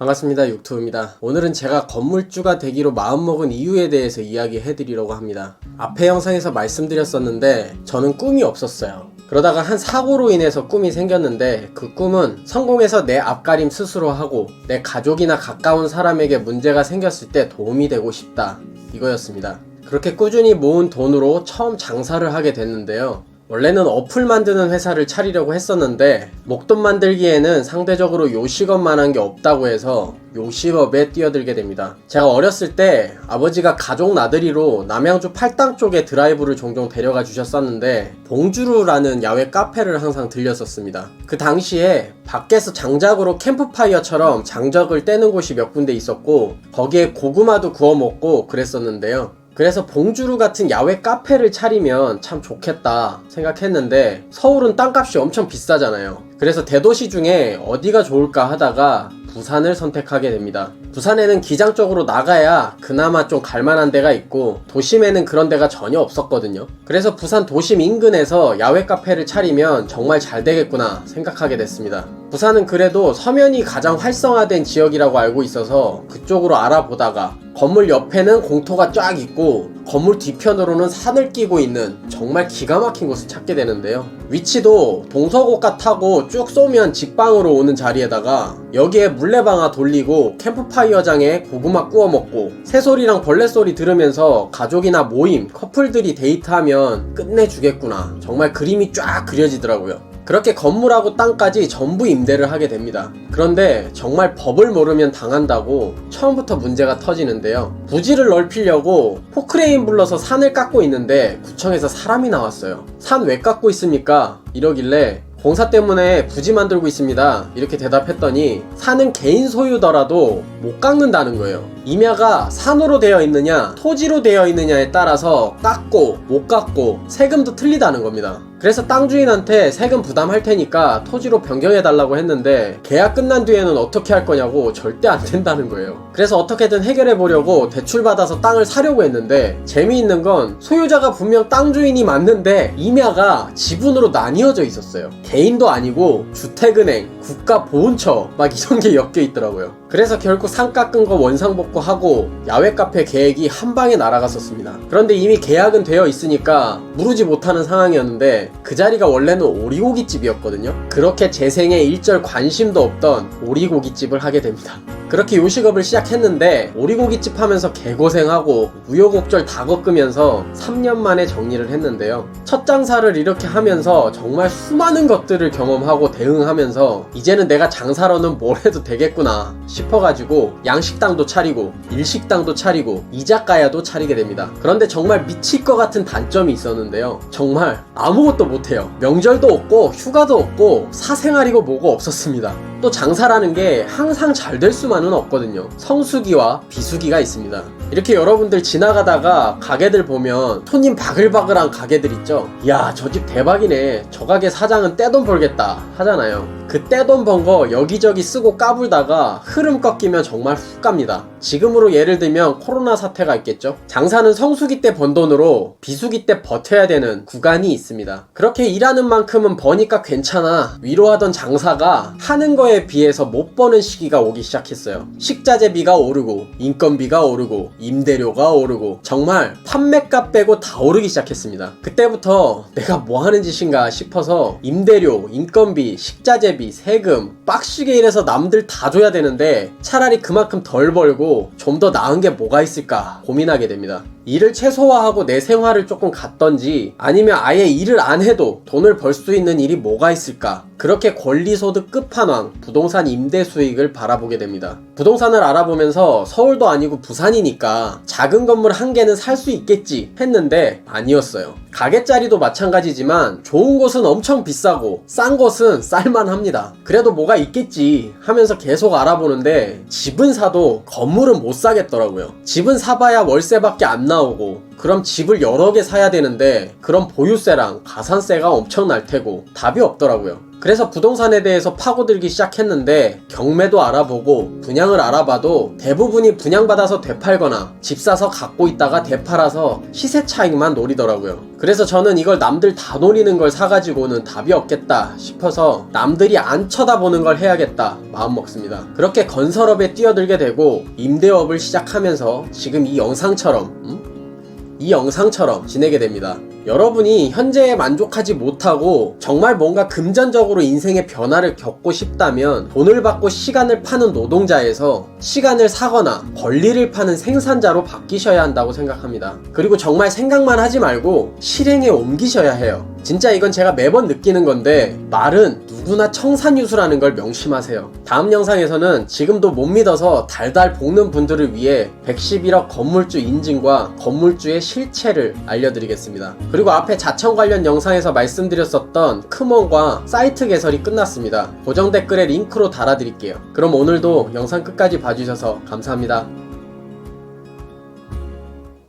반갑습니다. 육투입니다. 오늘은 제가 건물주가 되기로 마음먹은 이유에 대해서 이야기해드리려고 합니다. 앞에 영상에서 말씀드렸었는데 저는 꿈이 없었어요. 그러다가 한 사고로 인해서 꿈이 생겼는데 그 꿈은 성공해서 내 앞가림 스스로 하고 내 가족이나 가까운 사람에게 문제가 생겼을 때 도움이 되고 싶다, 이거였습니다. 그렇게 꾸준히 모은 돈으로 처음 장사를 하게 됐는데요. 원래는 어플 만드는 회사를 차리려고 했었는데 목돈 만들기에는 상대적으로 요식업만한 게 없다고 해서 요식업에 뛰어들게 됩니다. 제가 어렸을 때 아버지가 가족 나들이로 남양주 팔당 쪽에 드라이브를 종종 데려가 주셨었는데 봉주루라는 야외 카페를 항상 들렸었습니다. 그 당시에 밖에서 장작으로 캠프파이어처럼 장작을 떼는 곳이 몇 군데 있었고 거기에 고구마도 구워 먹고 그랬었는데요. 그래서 봉주루 같은 야외 카페를 차리면 참 좋겠다 생각했는데 서울은 땅값이 엄청 비싸잖아요. 그래서 대도시 중에 어디가 좋을까 하다가 부산을 선택하게 됩니다. 부산에는 기장적으로 나가야 그나마 좀 갈만한 데가 있고 도심에는 그런 데가 전혀 없었거든요. 그래서 부산 도심 인근에서 야외 카페를 차리면 정말 잘 되겠구나 생각하게 됐습니다. 부산은 그래도 서면이 가장 활성화된 지역이라고 알고 있어서 그쪽으로 알아보다가 건물 옆에는 공터가 쫙 있고 건물 뒤편으로는 산을 끼고 있는 정말 기가 막힌 곳을 찾게 되는데요. 위치도 동서고가 타고 쭉 쏘면 직방으로 오는 자리에다가 여기에 물레방아 돌리고 캠프파이어장에 고구마 구워 먹고 새소리랑 벌레소리 들으면서 가족이나 모임, 커플들이 데이트하면 끝내주겠구나, 정말 그림이 쫙 그려지더라고요. 그렇게 건물하고 땅까지 전부 임대를 하게 됩니다. 그런데 정말 법을 모르면 당한다고 처음부터 문제가 터지는데요. 부지를 넓히려고 포크레인 불러서 산을 깎고 있는데 구청에서 사람이 나왔어요. 산 왜 깎고 있습니까? 이러길래 공사 때문에 부지 만들고 있습니다, 이렇게 대답했더니 산은 개인 소유더라도 못 깎는다는 거예요. 임야가 산으로 되어 있느냐 토지로 되어 있느냐에 따라서 깎고 못 깎고 세금도 틀리다는 겁니다. 그래서 땅 주인한테 세금 부담할 테니까 토지로 변경해 달라고 했는데 계약 끝난 뒤에는 어떻게 할 거냐고 절대 안 된다는 거예요. 그래서 어떻게든 해결해 보려고 대출 받아서 땅을 사려고 했는데 재미있는 건 소유자가 분명 땅 주인이 맞는데 임야가 지분으로 나뉘어져 있었어요. 개인도 아니고 주택은행, 국가보훈처 막 이런 게 엮여 있더라고요. 그래서 결국 산 깎은 거 원상복구하고 야외 카페 계획이 한 방에 날아갔었습니다. 그런데 이미 계약은 되어 있으니까 무르지 못하는 상황이었는데 그 자리가 원래는 오리고기집이었거든요. 그렇게 제 생에 일절 관심도 없던 오리고기집을 하게 됩니다. 그렇게 요식업을 시작했는데 오리고기집 하면서 개고생하고 우여곡절 다 겪으면서 3년 만에 정리를 했는데요. 첫 장사를 이렇게 하면서 정말 수많은 것들을 경험하고 대응하면서 이제는 내가 장사로는 뭘 해도 되겠구나 싶어가지고 양식당도 차리고 일식당도 차리고 이자카야도 차리게 됩니다. 그런데 정말 미칠 것 같은 단점이 있었는데요. 정말 아무것도 못해요. 명절도 없고 휴가도 없고 사생활이고 뭐고 없었습니다. 또 장사라는 게 항상 잘 될 수만은 없거든요. 성수기와 비수기가 있습니다. 이렇게 여러분들 지나가다가 가게들 보면 손님 바글바글한 가게들 있죠. 야, 저 집 대박이네, 저 가게 사장은 떼돈 벌겠다 하잖아요. 그 떼돈 번 거 여기저기 쓰고 까불다가 흐름 꺾이면 정말 훅 갑니다. 지금으로 예를 들면 코로나 사태가 있겠죠. 장사는 성수기 때 번 돈으로 비수기 때 버텨야 되는 구간이 있습니다. 그렇게 일하는 만큼은 버니까 괜찮아 위로하던 장사가 하는 거에 비해서 못 버는 시기가 오기 시작했어요. 식자재비가 오르고 인건비가 오르고 임대료가 오르고 정말 판매값 빼고 다 오르기 시작했습니다. 그때부터 내가 뭐 하는 짓인가 싶어서 임대료, 인건비, 식자재비, 세금 빡시게 일해서 남들 다 줘야 되는데 차라리 그만큼 덜 벌고 좀 더 나은 게 뭐가 있을까 고민하게 됩니다. 일을 최소화하고 내 생활을 조금 갖던지 아니면 아예 일을 안 해도 돈을 벌 수 있는 일이 뭐가 있을까, 그렇게 권리소득 끝판왕 부동산 임대 수익을 바라보게 됩니다. 부동산을 알아보면서 서울도 아니고 부산이니까 작은 건물 한 개는 살 수 있겠지 했는데 아니었어요. 가게자리도 마찬가지지만 좋은 곳은 엄청 비싸고 싼 곳은 쌀만합니다. 그래도 뭐가 있겠지 하면서 계속 알아보는데 집은 사도 건물은 못 사겠더라고요. 집은 사봐야 월세밖에 안 나오고 그럼 집을 여러 개 사야 되는데 그럼 보유세랑 가산세가 엄청 날 테고 답이 없더라고요. 그래서 부동산에 대해서 파고들기 시작했는데 경매도 알아보고 분양을 알아봐도 대부분이 분양받아서 되팔거나 집 사서 갖고 있다가 되팔아서 시세 차익만 노리더라고요. 그래서 저는 이걸 남들 다 노리는 걸 사가지고는 답이 없겠다 싶어서 남들이 안 쳐다보는 걸 해야겠다 마음먹습니다. 그렇게 건설업에 뛰어들게 되고 임대업을 시작하면서 지금 이 영상처럼 지내게 됩니다. 여러분이 현재에 만족하지 못하고 정말 뭔가 금전적으로 인생의 변화를 겪고 싶다면 돈을 받고 시간을 파는 노동자에서 시간을 사거나 권리를 파는 생산자로 바뀌셔야 한다고 생각합니다. 그리고 정말 생각만 하지 말고 실행에 옮기셔야 해요. 진짜 이건 제가 매번 느끼는 건데 말은 누구나 청산유수라는 걸 명심하세요. 다음 영상에서는 지금도 못 믿어서 달달 볶는 분들을 위해 111억 건물주 인증과 건물주의 실체를 알려드리겠습니다. 그리고 앞에 자청 관련 영상에서 말씀드렸었던 크몬과 사이트 개설이 끝났습니다. 고정 댓글에 링크로 달아드릴게요. 그럼 오늘도 영상 끝까지 봐주셔서 감사합니다.